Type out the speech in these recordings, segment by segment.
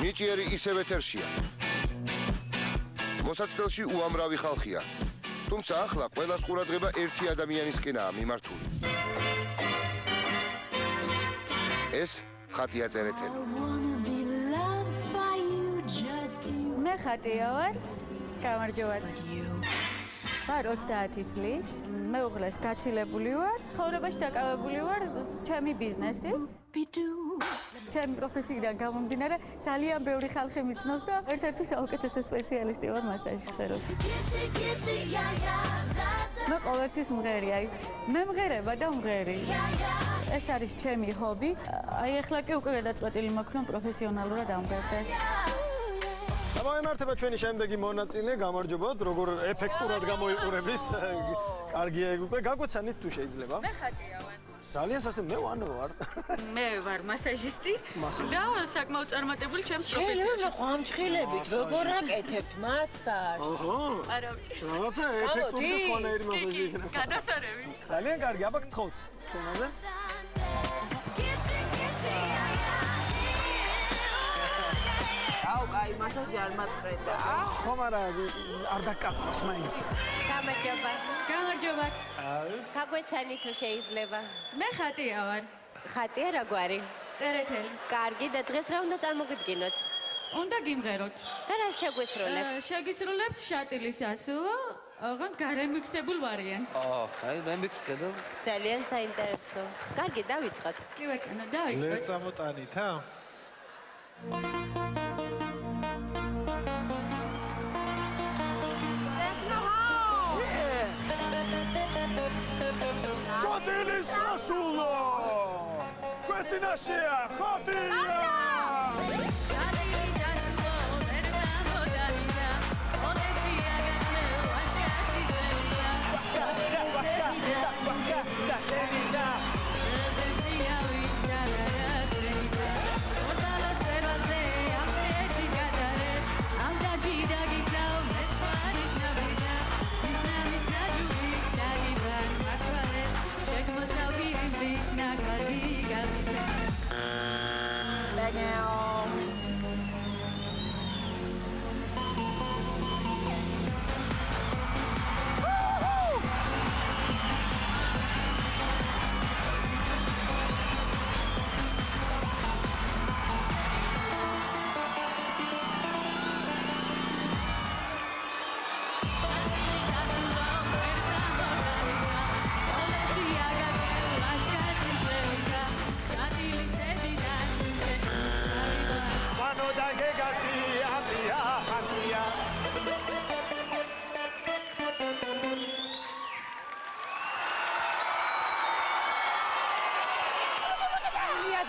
ნიჭიერი ისევ ეთერშია. მოსაცდელში უამრავი ხალხია. თუმცა ახლა ყველას ყურადღება ერთი ადამიანისკენაა მიმართული. ეს ხატია წერეთელი. მე ხატია ვარ. გამარჯობათ. ვარ 30 წლის. მეუღლეს გაცილებული ვარ. ცხოვრებაში დაკავებული ვარ ჩემი ბიზნესით. ჩემი პროფესიიდან გამომდინარე ძალიან ბევრი ხალხი მიცნობს და ერთ-ერთი საუკეთესო სპეციალისტი ვარ მასაჟის სფეროში. მე ყოველთვის მღერი, მე მღერება და მღერი. ეს არის ჩემი ჰობი. ახლა კი უკვე გადაწყვეტილი მაქვს რომ პროფესიონალურად ამღერდე. გამომართება ჩვენი შემდეგი მონაწილე, გამარჯობათ, როგორ ეფექტურად გამოიყურებით. კარგია ეგ უკვე გაგვეცანით თუ შეიძლება. მე ხატია ვარ. ძალიან სასწრაფო მე ვარ. მე ვარ მასაჟისტი და საკმაოდ წარმატებული ჩემს პროფესიაში. შენ რა ხანჯხილებით როგორ აკეთებთ მასაჟს? არა ვჭირს. რაღაცა ეფექტური და სხვანაირი მასაჟი იქნება. გადასარევი. ძალიან კარგი, აბა გთხოვთ ჩვენაზე. აუ, კაი, მასაჟი არ მაწყრენდა. ხომ არა, არ დაკაწროს მაინც. გამარჯობათ. გაგვეცანი თუ შეიძლება. მე ხატია ვარ. ხატია რა გვარი? წერეთელი. კარგი და დღეს რა უნდა წარმოგიდგინოთ? უნდა გიმღეროთ. და რას შეგვისრულებთ? შეგისრულებთ შატილის ასულო, ოღონდ გარემიქსებულ ვარიანტს. აი, რემიქსი კიდე. ძალიან საინტერესო. კარგი, დავიწყოთ. კი ვეკანა, დაიწყოთ. ლერ წამოტანით, ა? შატილის ასულო! გვეცინაშია, ხატია!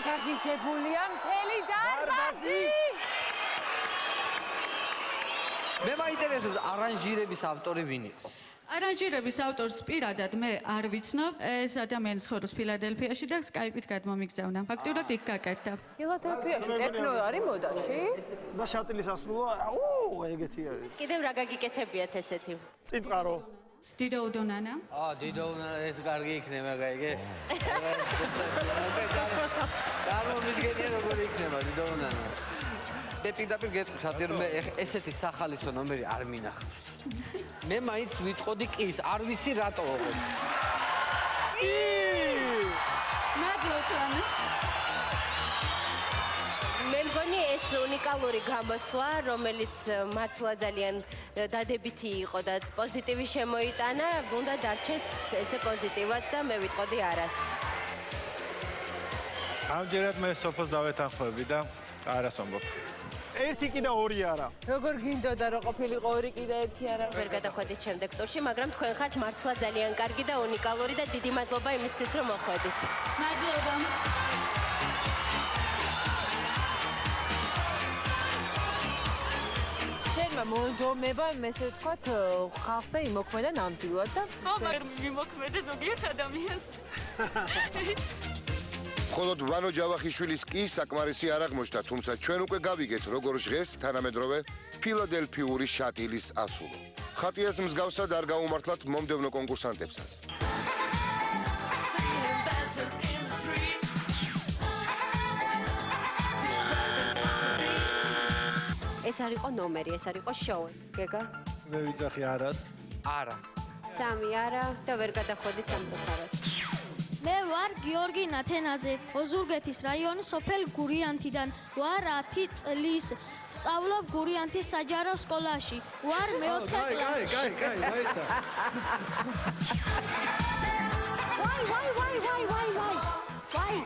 გაგიშებულია მთელი დარბაზი. მე მაინტერესებს არანჟირების ავტორი ვინ იყო? არანჟირების ავტორს პირადად მე არ ვიცნობ. ეს ადამიანი ცხოვრობს ფილადელფიაში და სკაიპით გადმომიგზავნა. ფაქტიურად იქ გაკეთდა. ფილადელფიაში ტექნო არის მოდაში? და შატილის ასულო, ეგეთი არის. კიდევ რა გაგიკეთებიათ ესეთი? წიწყარო. დიდო უდონანა. დიდო ეს კარგი იქნება, გაიგე? გამომიდგენია როგორ იქნება დიდო უდონანა. მე პირდაპირ გეტყვი ხათი რომ მე ესეთი სახალისო ნომერი არ მინახავს. მე მაინც ვიტყოდი კის, არ ვიცი რატო. მადლობთ ანა. მე მგონი ეს უნიკალური გამოსვლა, რომელიც მართლა ძალიან დადებითი იყო და პოზიტივი შემოიტანა, უნდა დარჩეს ესე პოზიტივად და მე ვიტყოდი არას. ამჯერად მე სოფოს დავეთანხმები და არას ვამბობ. ერთი კი და ორი არა. როგორ გინდოდა რომ ყოფილიყო ორი კი და ერთი არა? ვერ გადახვედით შემდეგ ტურში, მაგრამ თქვენ ხართ მართლა ძალიან კარგი და უნიკალური და დიდი მადლობა იმისთვის, რომ მოხვედით. მადლობა. შენმა მონდომება, ესე ვთქვათ, ხალხზე იმოქმედა ნამდვილად და ხო, მაგრამ მიმოქმედა ზოგიერთ ადამიანს. მხოლოდ ვანო ჯავახიშვილის კი საკმარისი არ აღმოჩნდა, თუმცა ჩვენ უკვე გავიგეთ, როგორ ჟღეს თანამედროვე ფილადელფიური შატილის ასულო. ხატიას მსგავსად არ გაუმართლათ მომდევნო კონკურსანტებსაც. ეს არ იყო ნომერი, ეს არ იყო შოუ. გეგა? მე ვიძახი არას. არა. 3 არა და ვერ გადახვედით სამწუხაროდ. მე ვარ გიორგი ნათენაძე, ოზურგეთის რაიონის სოფელ გურიანთიდან. ვარ 10 წლის. სწავლობ გურიანთის საჯარო სკოლაში. ვარ მეოთხე კლასში. კაი, დაიცა. ვაი.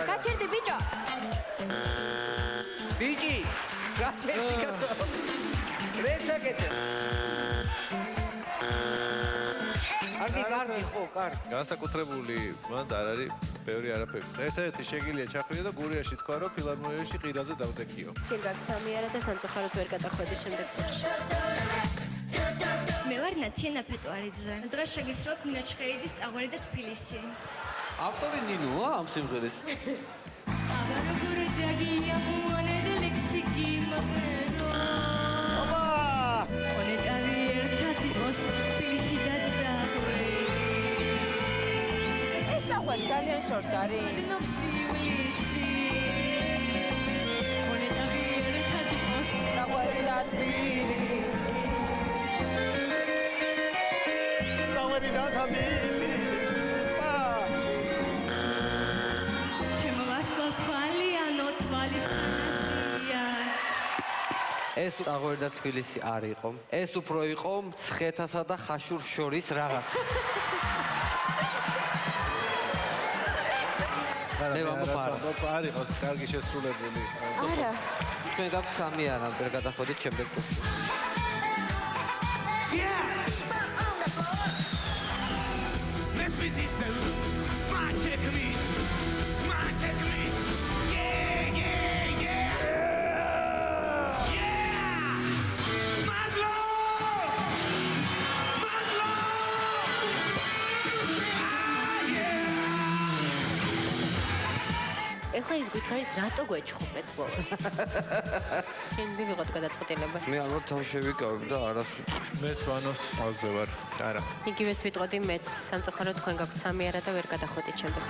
გაჩერდი ბიჭო. ბიჭი, გაჩერდი კაცო. რეცაკეთე. კარგი, ხო, კარგი. განსაკუთრებული მანდ არ არის ბევრი არაფერი. ერთ-ერთი შეგიძლია ჩახვიდე და გურიაში თქვა რომ ფილარმონიაში ყირაზე დავდექიო. შენ გაგცამი არა და სამწუხაროდ ვერ გადახვედი შემდეგ წელს. მე ვარ ნათიანა ფეტუარიძე. დღეს შეგისროთ მეჩხეიდის წაღვარი და თბილისი. ავტორი ნინოა ამ სიმღერის? ძალიან შორს არის. წაღვარი და თბილისი. წაღვარი და თბილისი. ჩემო ვარსკვლავ თვალიანო თვალისწინია. ეს წაღვარი და თბილისი არ იყო. ეს უფრო იყო მცხეთასა და ხაშურ შორის რაღაც. მე ვამბობ არ იყოს კარგი შესრულებული. არა. თქვენ გაქვთ 3 არა, ვერ გადახვედით შემდეგ ტურში. ეხლა ის გითხარით რატო გვეჩხუბეთ ბოლოს? შენ მივიღოთ გადაწყვეტილება. მე ალბათ თან შევიკავებ და არას მე თვანოს ავზე ვარ. არა. იგივეს ვიტყოდი მეც სამწუხაროდ თქვენ გაქვთ 3 არა და ვერ გადახვედით შემდეგ.